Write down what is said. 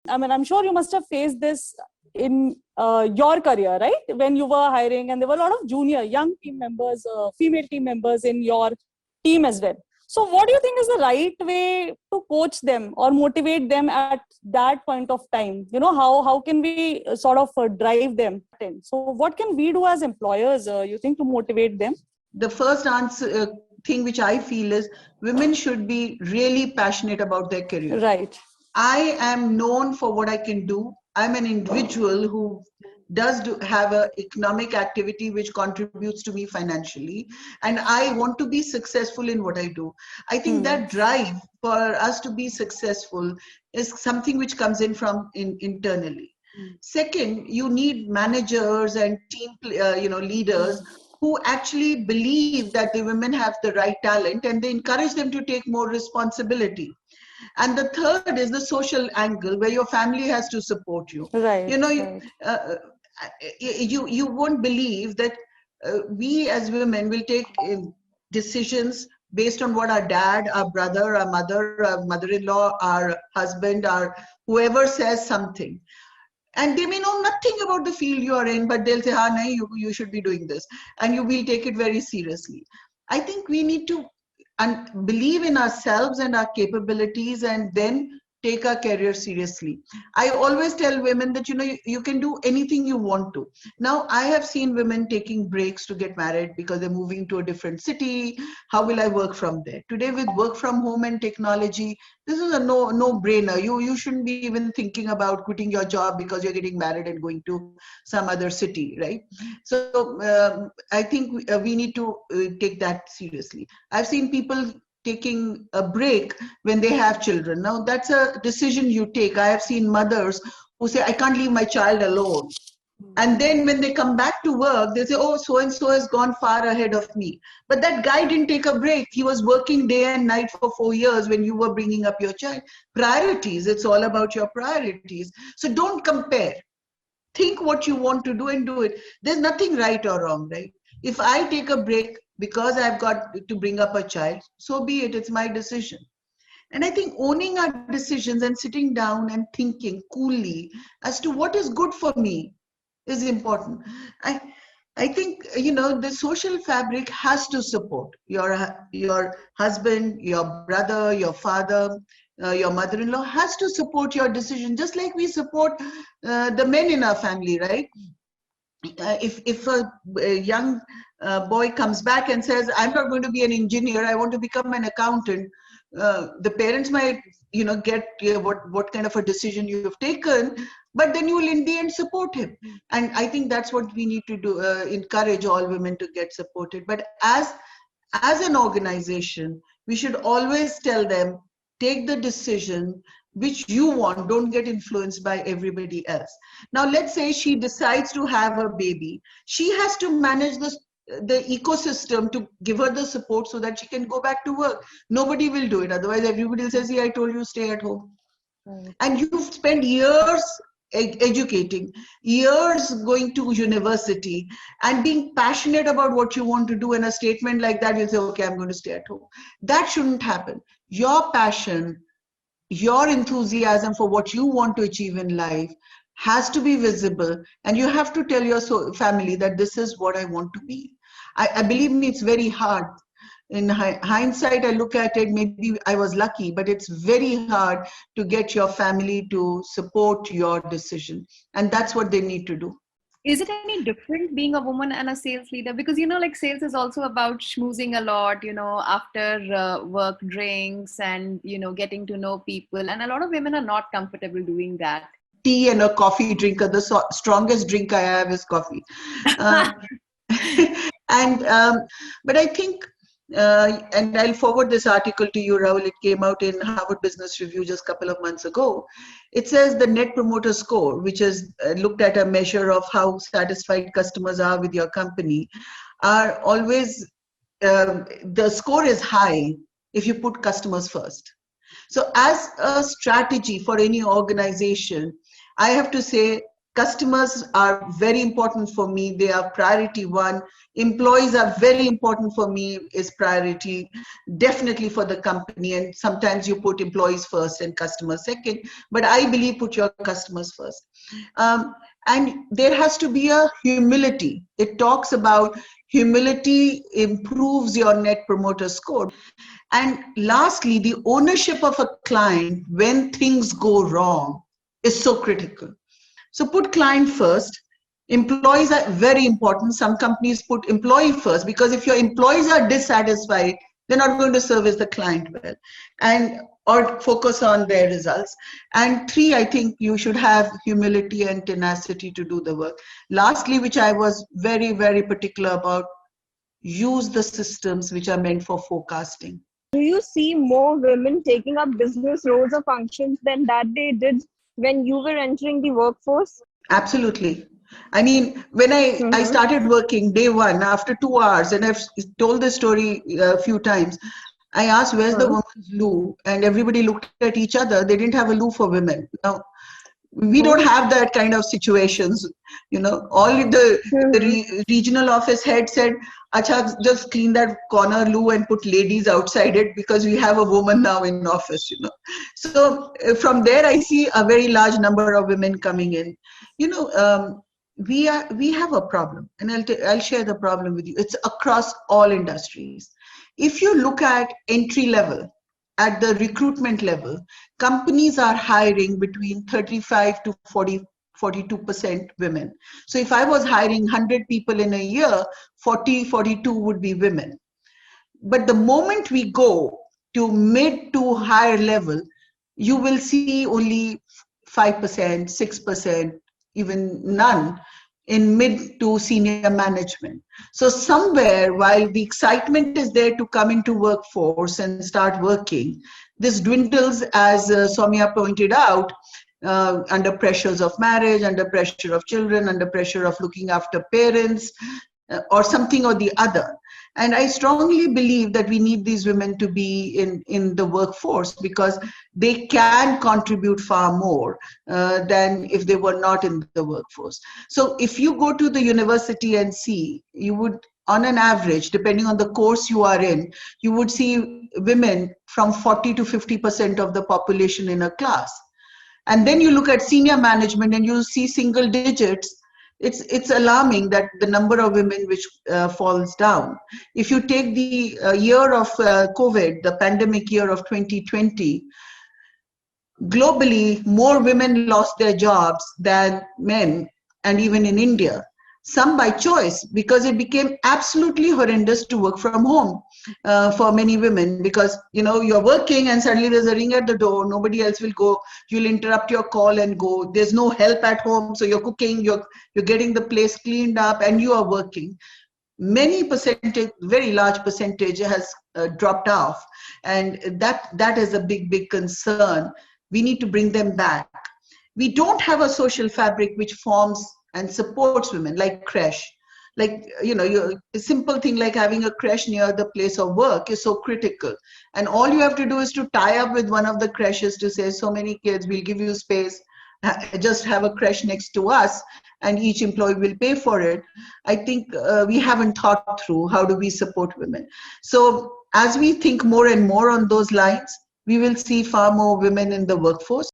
I mean, I'm sure you must have faced this in your career, right? When you were hiring, and there were a lot of young team members, female team members in your team as well. So what do you think is the right way to coach them or motivate them at that point of time? How can we sort of drive them in? So what can we do as employers, you think, to motivate them? The first thing which I feel is women should be really passionate about their career. Right. I am known for what I can do. I'm an individual who does have an economic activity which contributes to me financially, and I want to be successful in what I do. I think that drive for us to be successful is something which comes in from internally. Second, you need managers and team leaders who actually believe that the women have the right talent, and they encourage them to take more responsibility. And the third is the social angle, where your family has to support you. Right. You won't believe that we as women will take decisions based on what our dad, our brother, our mother, our mother-in-law, our husband, our whoever says something. And they may know nothing about the field you are in, but they'll say, nahi, you should be doing this. And you will take it very seriously. I think we need to believe in ourselves and our capabilities, and then take our career seriously. I always tell women that, you can do anything you want to. Now, I have seen women taking breaks to get married because they're moving to a different city. How will I work from there? Today, with work from home and technology, this is a no-brainer. You shouldn't be even thinking about quitting your job because you're getting married and going to some other city, right? So I think we need to take that seriously. I've seen people taking a break when they have children. Now, that's a decision you take. I have seen mothers who say, I can't leave my child alone. And then when they come back to work, they say, oh, so-and-so has gone far ahead of me. But that guy didn't take a break. He was working day and night for 4 years when you were bringing up your child. Priorities, it's all about your priorities. So don't compare. Think what you want to do and do it. There's nothing right or wrong, right? If I take a break because I've got to bring up a child, so be it, it's my decision. And I think owning our decisions and sitting down and thinking coolly as to what is good for me is important. I think, the social fabric has to support your husband, your brother, your father, your mother-in-law has to support your decision, just like we support the men in our family, right? If a young boy comes back and says, I'm not going to be an engineer, I want to become an accountant, the parents might, get what kind of a decision you have taken, but then you will in the end support him. And I think that's what we need to do, encourage all women to get supported. But as an organization, we should always tell them, take the decision which you want, don't get influenced by everybody else. Now, let's say she decides to have a baby. She has to manage the ecosystem to give her the support so that she can go back to work. Nobody will do it. Otherwise, everybody will say, see, I told you, stay at home. Right. And you've spent years educating, years going to university and being passionate about what you want to do, and a statement like that, you'll say, okay, I'm going to stay at home. That shouldn't happen. Your passion, your enthusiasm for what you want to achieve in life has to be visible, and you have to tell your family that this is what I want to be. I believe me, it's very hard. In hindsight, I look at it, maybe I was lucky, but it's very hard to get your family to support your decision. And that's what they need to do. Is it any different being a woman and a sales leader? Because, sales is also about schmoozing a lot, after work drinks and, getting to know people. And a lot of women are not comfortable doing that. Tea and a coffee drinker, the strongest drink I have is coffee. But I think, and I'll forward this article to you, Rahul. It came out in Harvard Business Review just a couple of months ago. It says the Net Promoter Score, which is looked at a measure of how satisfied customers are with your company, are always, the score is high if you put customers first. So as a strategy for any organization, I have to say Customers are very important for me. They are priority one. Employees are very important for me, is priority definitely for the company. And sometimes you put employees first and customers second, but I believe put your customers first. And there has to be a humility. It talks about humility improves your net promoter score. And lastly, the ownership of a client when things go wrong is so critical. So put client first. Employees are very important. Some companies put employee first, because if your employees are dissatisfied, they're not going to service the client well, and or focus on their results. And three, I think you should have humility and tenacity to do the work. Lastly, which I was very, very particular about, use the systems which are meant for forecasting. Do you see more women taking up business roles or functions than that they did when you were entering the workforce? Absolutely. I mean, when I started working day one, after 2 hours, and I've told this story a few times, I asked, where's the woman's loo? And everybody looked at each other. They didn't have a loo for women. Now, we don't have that kind of situations. You know, all the regional office head said, Acha, just clean that corner loo and put ladies outside it, because we have a woman now in office, you know. So from there, I see a very large number of women coming in. You know, we have a problem, and I'll share the problem with you. It's across all industries. If you look at entry level, at the recruitment level, companies are hiring between 35 to 42% women. So if I was hiring 100 people in a year, 42 would be women. But the moment we go to mid to higher level, you will see only 5%, 6%, even none in mid to senior management. So somewhere, while the excitement is there to come into workforce and start working, this dwindles, as Soumya pointed out, under pressures of marriage, under pressure of children, under pressure of looking after parents, or something or the other. And I strongly believe that we need these women to be in the workforce, because they can contribute far more than if they were not in the workforce. So if you go to the university and see, you would, on an average, depending on the course you are in, you would see women from 40 to 50% of the population in a class. And then you look at senior management and you see single digits. It's alarming that the number of women which falls down. If you take the year of COVID, the pandemic year of 2020, globally, more women lost their jobs than men, and even in India. Some by choice, because it became absolutely horrendous to work from home for many women, because, you know, you're working and suddenly there's a ring at the door, nobody else will go, you'll interrupt your call and go, there's no help at home, so you're cooking, you're getting the place cleaned up, and you are working. Many percentage, very large percentage has dropped off, and that is a big concern. We need to bring them back. We don't have a social fabric which forms and supports women, like creche. Like, you know, a simple thing like having a creche near the place of work is so critical. And all you have to do is to tie up with one of the creches to say, so many kids, we'll give you space, just have a creche next to us, and each employee will pay for it. I think we haven't thought through how do we support women. So as we think more and more on those lines, we will see far more women in the workforce.